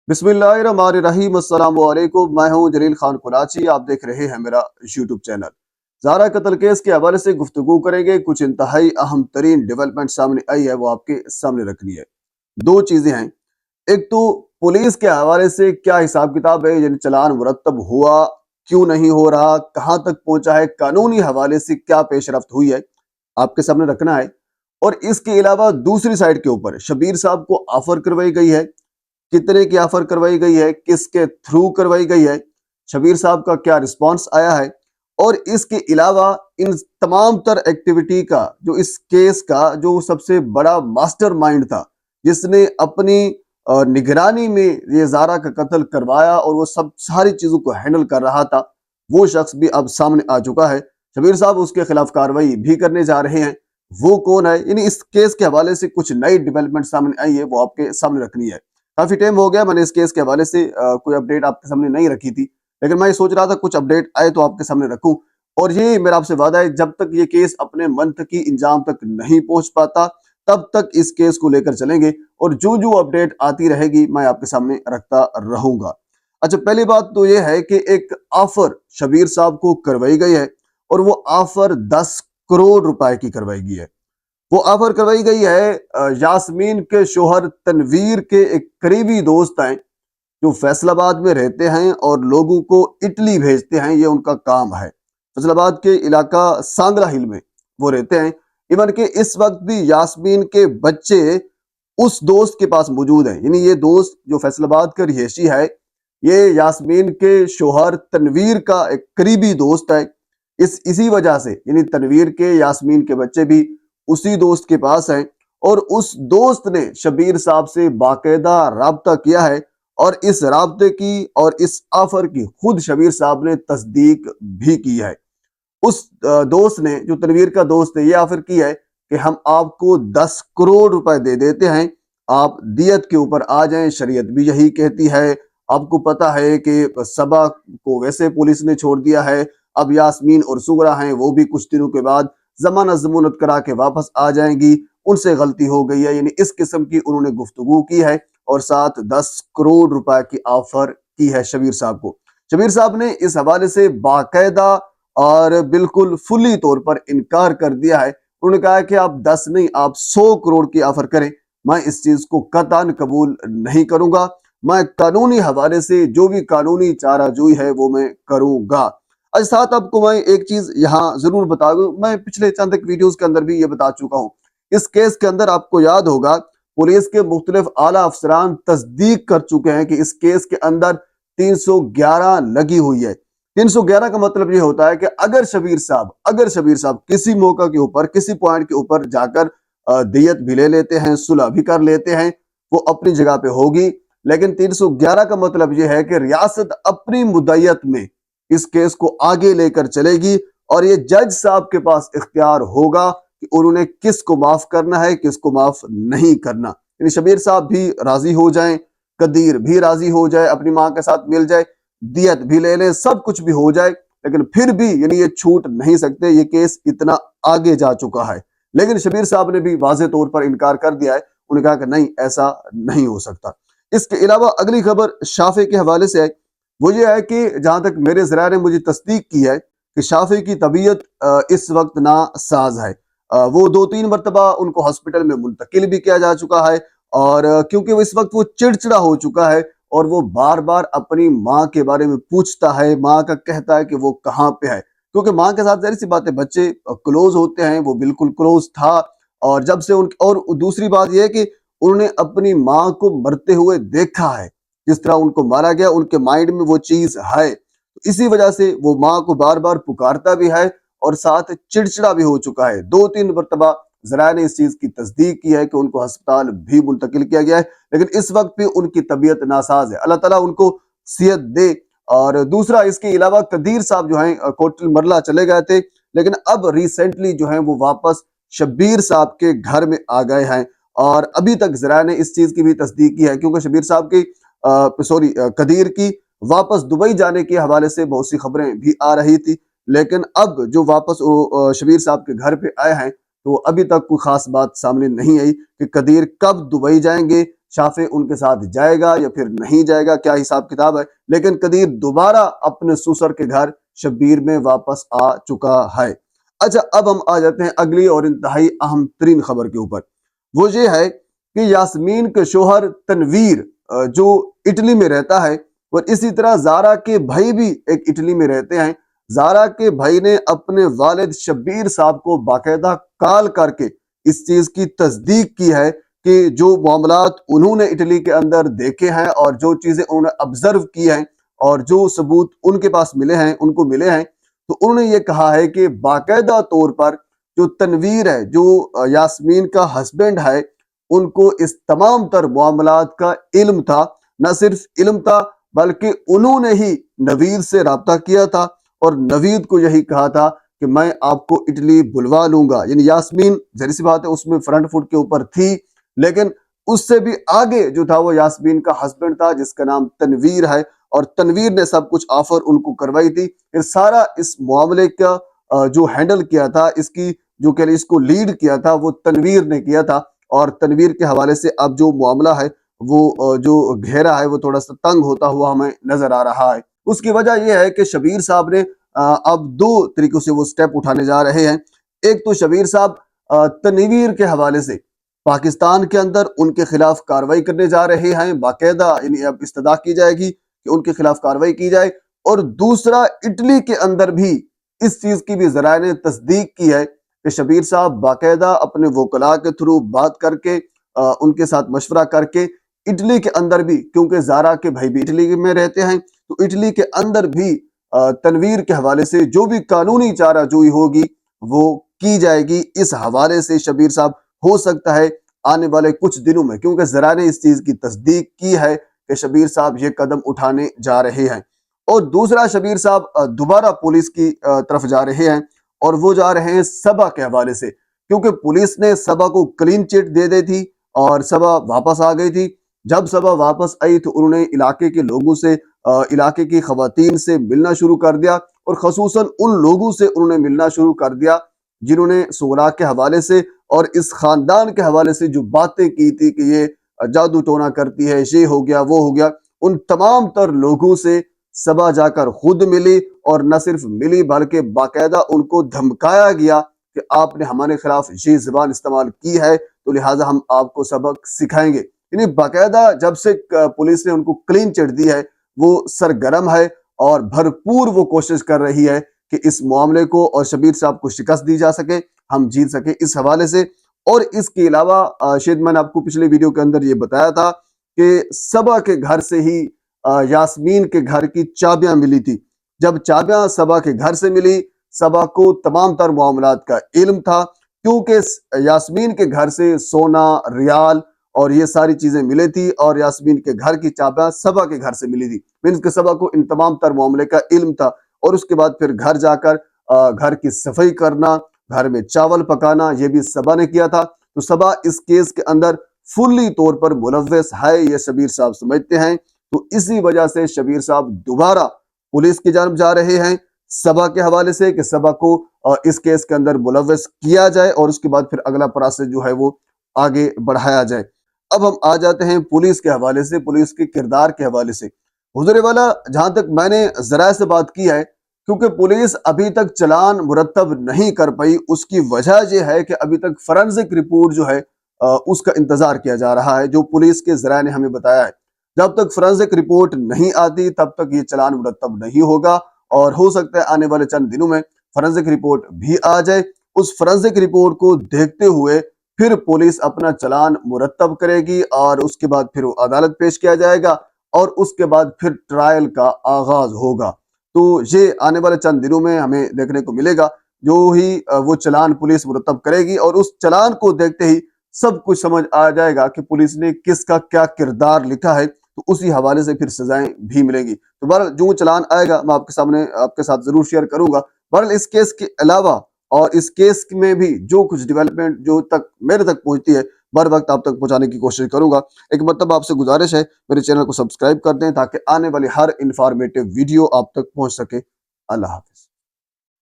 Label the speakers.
Speaker 1: बिस्मिल्लाहिर्रहमानिर्रहीम। अस्सलाम वालेकुम। मैं हूं जलील खान कुराची। आप देख रहे हैं मेरा यूट्यूब चैनल। ज़ारा कत्ल केस के हवाले से गुफ्तगू करेंगे। कुछ इंतहाई अहम तरीन डेवलपमेंट सामने आई है, वो आपके सामने रखनी है। दो चीज़ें हैं। एक तो पुलिस के हवाले से क्या हिसाब किताब है, यानी चलान मुरतब हुआ, क्यों नहीं हो रहा, कहाँ तक पहुंचा है, कानूनी हवाले से क्या पेशरफ्त हुई है, आपके सामने रखना है। और इसके अलावा दूसरी साइड के ऊपर शबीर साहब को ऑफर करवाई गई है, कितने की ऑफर करवाई गई है, किसके थ्रू करवाई गई है, शबीर साहब का क्या रिस्पांस आया है। और इसके अलावा इन तमाम तर एक्टिविटी का, जो इस केस का जो सबसे बड़ा मास्टरमाइंड था, जिसने अपनी निगरानी में ये ज़ारा का कत्ल करवाया और वो सब सारी चीजों को हैंडल कर रहा था, वो शख्स भी अब सामने आ चुका है। शबीर साहब उसके खिलाफ कार्रवाई भी करने जा रहे हैं। वो कौन है, यानी इस केस के हवाले से कुछ नई डेवलपमेंट सामने आई है, वो आपके सामने रखनी है। काफी टाइम हो गया मैंने इस केस के हवाले से कोई अपडेट आपके सामने नहीं रखी थी, लेकिन मैं सोच रहा था कुछ अपडेट आए तो आपके सामने रखूं। और ये मेरा आपसे वादा है, जब तक ये केस अपने मंतकी इंजाम तक नहीं पहुंच पाता, तब तक इस केस को लेकर चलेंगे और जो जो अपडेट आती रहेगी मैं आपके सामने रखता रहूंगा। अच्छा, पहली बात तो ये है कि एक ऑफर शबीर साहब को करवाई गई है और वो ऑफर 10 करोड़ रुपए की करवाई गई है। वो ऑफर करवाई गई है यास्मीन के शोहर तनवीर के एक करीबी दोस्त हैं, जो फैसलाबाद में रहते हैं और लोगों को इटली भेजते हैं, ये उनका काम है। फैसलाबाद के इलाका सांगला हिल में वो रहते हैं। इवन के इस वक्त भी यास्मीन के बच्चे उस दोस्त के पास मौजूद है, यानी ये दोस्त जो फैसलाबाद का रिहायशी है, ये यास्मीन के शोहर तनवीर का एक करीबी दोस्त है। इसी वजह से यानी तनवीर के यास्मीन के बच्चे भी उसी दोस्त के पास हैं और उस दोस्त ने शबीर साहब से बाकायदा राब्ता किया है और इस राब्ते की और इस ऑफर की खुद शबीर साहब ने तस्दीक भी की है। उस दोस्त ने, जो तनवीर का दोस्त है, ये ऑफर की है कि हम आपको 10 करोड़ रुपए दे देते हैं, आप दियत के ऊपर आ जाएं। शरीयत भी यही कहती है। आपको पता है कि सबा को वैसे पुलिस ने छोड़ दिया है, अब यास्मीन और सुगरा हैं, वो भी कुछ दिनों के बाद जमानत जमानत करा के वापस आ जाएंगी, उनसे गलती हो गई है, यानी इस किस्म की उन्होंने गुफ्तगू की है और साथ 10 करोड़ रुपए की ऑफर की है शबीर साहब को। शबीर साहब ने इस हवाले से बाकायदा और बिल्कुल फुली तौर पर इनकार कर दिया है। उन्होंने कहा कि आप 10 नहीं, आप 100 करोड़ की ऑफर करें, मैं इस चीज को कतई कबूल नहीं करूंगा। मैं कानूनी हवाले से जो भी कानूनी चाराजोई है वो मैं करूंगा। अच्छा, साथ आपको मैं एक चीज यहाँ जरूर बता दूं, मैं पिछले चंद एक वीडियोस के अंदर भी ये बता चुका हूँ। इस केस के अंदर आपको याद होगा, पुलिस के मुख्तलिफ आला अफसरान तस्दीक कर चुके हैं कि इस केस के अंदर 311 लगी हुई है। 311 का मतलब ये होता है कि अगर शबीर साहब किसी मौका के ऊपर, किसी पॉइंट के ऊपर जाकर दियत भी ले लेते हैं, सुलह भी कर लेते हैं, वो अपनी जगह पे होगी। लेकिन 311 का मतलब ये है कि रियासत अपनी मुद्दत में इस केस को आगे लेकर चलेगी और ये जज साहब के पास इख्तियार होगा कि उन्होंने किसको माफ करना है, किसको माफ नहीं करना। यानी शबीर साहब भी राजी हो जाएं, कदीर भी राजी हो जाए, अपनी मां के साथ मिल जाए, दियत भी ले लें, सब कुछ भी हो जाए, लेकिन फिर भी यानी ये छूट नहीं सकते, ये केस इतना आगे जा चुका है। लेकिन शबीर साहब ने भी वाज़ेह तौर पर इनकार कर दिया है। उन्होंने कहा कि नहीं, ऐसा नहीं हो सकता। इसके अलावा अगली खबर शाफे के हवाले से है। वो ये है कि जहां तक मेरे ज़राए ने मुझे तस्दीक की है कि शाफे की तबीयत इस वक्त नासाज है। वो 2-3 मरतबा उनको हॉस्पिटल में मुंतकिल भी किया जा चुका है और क्योंकि वो इस वक्त वो चिड़चिड़ा हो चुका है और वो बार बार अपनी माँ के बारे में पूछता है, माँ का कहता है कि वो कहाँ पे है, क्योंकि माँ के साथ जाहिर सी बात है, बच्चे क्लोज होते हैं, वो बिल्कुल क्लोज था। और जब से उन, और दूसरी बात यह है कि उन्होंने अपनी माँ को मरते हुए देखा है, जिस तरह उनको मारा गया उनके माइंड में वो चीज है। इसी वजह से वो माँ को बार बार पुकारता भी है और साथ चिड़चिड़ा भी हो चुका है। 2-3 मरतबा ज़राए ने इस चीज की तस्दीक की है कि उनको अस्पताल भी मुंतकिल किया गया है, लेकिन इस वक्त भी उनकी तबीयत नासाज है। अल्लाह ताला उनको सेहत दे। और दूसरा, इसके अलावा कदीर साहब जो हैं कोटल मरला चले गए थे, लेकिन अब रिसेंटली जो है वो वापस शबीर साहब के घर में आ गए हैं और अभी तक ज़राए ने इस चीज की भी तस्दीक की है, क्योंकि शबीर साहब की कदीर की वापस दुबई जाने के हवाले से बहुत सी खबरें भी आ रही थी। लेकिन अब जो वापस शबीर साहब के घर पे आए हैं, तो अभी तक कोई खास बात सामने नहीं आई कि कदीर कब दुबई जाएंगे شافع ان کے ساتھ جائے گا یا پھر نہیں جائے گا، کیا حساب کتاب ہے، لیکن قدیر دوبارہ اپنے سسر کے گھر شبیر میں واپس آ چکا ہے۔ اچھا، اب ہم آ جاتے ہیں اگلی اور انتہائی اہم ترین خبر کے اوپر۔ وہ یہ ہے کہ یاسمین کے شوہر تنویر جو اٹلی میں رہتا ہے، اور اسی طرح زارا کے بھائی بھی ایک اٹلی میں رہتے ہیں، زارا کے بھائی نے اپنے والد شبیر صاحب کو باقاعدہ کال کر کے اس چیز کی تصدیق کی ہے کہ جو معاملات انہوں نے اٹلی کے اندر دیکھے ہیں اور جو چیزیں انہوں نے آبزرو کی ہیں اور جو ثبوت ان کے پاس ملے ہیں، ان کو ملے ہیں، تو انہوں نے یہ کہا ہے کہ باقاعدہ طور پر جو تنویر ہے، جو یاسمین کا ہسبینڈ ہے، ان کو اس تمام تر معاملات کا علم تھا۔ نہ صرف علم تھا بلکہ انہوں نے ہی نوید سے رابطہ کیا تھا اور نوید کو یہی کہا تھا کہ میں آپ کو اٹلی بلوا لوں گا۔ یعنی یاسمین ظاہر سی بات ہے اس میں فرنٹ فٹ کے اوپر تھی، لیکن اس سے بھی آگے جو تھا وہ یاسمین کا ہسبینڈ تھا جس کا نام تنویر ہے، اور تنویر نے سب کچھ آفر ان کو کروائی تھی۔ پھر سارا اس معاملے کا جو ہینڈل کیا تھا، اس کی جو کہ اس کو لیڈ کیا تھا، وہ تنویر نے کیا تھا، اور تنویر کے حوالے سے اب جو معاملہ ہے وہ جو گھیرا ہے وہ تھوڑا سا تنگ ہوتا ہوا ہمیں نظر آ رہا ہے۔ اس کی وجہ یہ ہے کہ شبیر صاحب نے اب دو طریقوں سے وہ سٹیپ اٹھانے جا رہے ہیں۔ ایک تو شبیر صاحب تنویر کے حوالے سے پاکستان کے اندر ان کے خلاف کاروائی کرنے جا رہے ہیں، باقاعدہ یعنی اب استدعا کی جائے گی کہ ان کے خلاف کاروائی کی جائے، اور دوسرا اٹلی کے اندر بھی اس چیز کی بھی ذرائع نے تصدیق کی ہے کہ شبیر صاحب باقاعدہ اپنے وکلاء کے تھرو بات کر کے ان کے ساتھ مشورہ کر کے اٹلی کے اندر بھی، کیونکہ زارا کے بھائی بھی اٹلی میں رہتے ہیں، تو اٹلی کے اندر بھی تنویر کے حوالے سے جو بھی قانونی چارہ جوئی ہوگی وہ کی جائے گی۔ اس حوالے سے شبیر صاحب ہو سکتا ہے آنے والے کچھ دنوں میں، کیونکہ ذرائع نے اس چیز کی تصدیق کی ہے کہ شبیر صاحب یہ قدم اٹھانے جا رہے ہیں۔ اور دوسرا، شبیر صاحب دوبارہ پولیس کی طرف جا رہے ہیں، اور وہ جا رہے ہیں صبا کے حوالے سے، کیونکہ پولیس نے صبا کو کلین چٹ دے دی تھی اور صبا واپس آ گئی تھی۔ جب صبا واپس آئی تو انہوں نے علاقے کے لوگوں سے، علاقے کی خواتین سے ملنا شروع کر دیا، اور خصوصاً ان لوگوں سے انہوں نے ملنا شروع کر دیا جنہوں نے سغرا کے حوالے سے اور اس خاندان کے حوالے سے جو باتیں کی تھی کہ یہ جادو ٹونا کرتی ہے، یہ ہو گیا وہ ہو گیا، ان تمام تر لوگوں سے صبا جا کر خود ملی، اور نہ صرف ملی بلکہ باقاعدہ ان کو دھمکایا گیا کہ آپ نے ہمارے خلاف یہ زبان استعمال کی ہے تو لہٰذا ہم آپ کو سبق سکھائیں گے۔ یعنی باقاعدہ جب سے پولیس نے ان کو کلین چٹ دی ہے وہ سرگرم ہے اور بھرپور وہ کوشش کر رہی ہے کہ اس معاملے کو اور شبیر صاحب کو شکست دی جا سکے، ہم جیت سکے اس حوالے سے۔ اور اس کے علاوہ شاید میں نے آپ کو پچھلے ویڈیو کے اندر یہ بتایا تھا کہ صبا کے گھر سے ہی یاسمین کے گھر کی چابیاں ملی تھی۔ جب چابیاں صبا کے گھر سے ملی، صبا کو تمام تر معاملات کا علم تھا، کیونکہ یاسمین کے گھر سے سونا، ریال اور یہ ساری چیزیں ملے تھی، اور یاسمین کے گھر کی چابیاں صبا کے گھر سے ملی تھی، مینس کہ صبا کو ان تمام تر معاملے کا علم تھا۔ اور اس کے بعد پھر گھر جا کر گھر کی صفائی کرنا، گھر میں چاول پکانا، یہ بھی صبا نے کیا تھا۔ تو صبا اس کیس کے اندر فلی طور پر ملوث ہے، یہ شبیر صاحب سمجھتے ہیں۔ تو اسی وجہ سے شبیر صاحب دوبارہ پولیس کی جانب جا رہے ہیں صبا کے حوالے سے کہ صبا کو اس کیس کے اندر ملوث کیا جائے، اور اس کے بعد پھر اگلا پروسیس جو ہے وہ آگے بڑھایا جائے۔ اب ہم آ جاتے ہیں پولیس کے حوالے سے، پولیس کے کردار کے حوالے سے۔ حضور والا، جہاں تک میں نے ذرائع سے بات کی ہے، کیونکہ پولیس ابھی تک چلان مرتب نہیں کر پائی، اس کی وجہ یہ ہے کہ ابھی تک فورنزک رپورٹ جو ہے اس کا انتظار کیا جا رہا ہے، جو پولیس کے ذرائع نے ہمیں بتایا ہے۔ جب تک فورنزک رپورٹ نہیں آتی تب تک یہ چلان مرتب نہیں ہوگا، اور ہو سکتا ہے آنے والے چند دنوں میں فورنزک رپورٹ بھی آ جائے۔ اس فورنزک رپورٹ کو دیکھتے ہوئے پھر پولیس اپنا چلان مرتب کرے گی، اور اس کے بعد پھر وہ عدالت پیش کیا جائے گا، اور اس کے بعد پھر ٹرائل کا آغاز ہوگا۔ تو یہ آنے والے چند دنوں میں ہمیں دیکھنے کو ملے گا، جو ہی وہ چلان پولیس مرتب کرے گی، اور اس چلان کو دیکھتے ہی سب کچھ سمجھ آ جائے گا کہ پولیس نے کس کا کیا کردار لکھا ہے، تو اسی حوالے سے پھر سزائیں بھی ملیں گی۔ تو بہرحال جو چلان آئے گا میں آپ کے سامنے آپ کے ساتھ ضرور شیئر کروں گا۔ بہرحال اس کیس کے علاوہ اور اس کیس میں بھی جو کچھ ڈیولپمنٹ جو تک میرے تک پہنچتی ہے بر وقت آپ تک پہنچانے کی کوشش کروں گا۔ ایک مرتبہ آپ سے گزارش ہے میرے چینل کو سبسکرائب کر دیں تاکہ آنے والی ہر انفارمیٹیو ویڈیو آپ تک پہنچ سکے۔ اللہ حافظ۔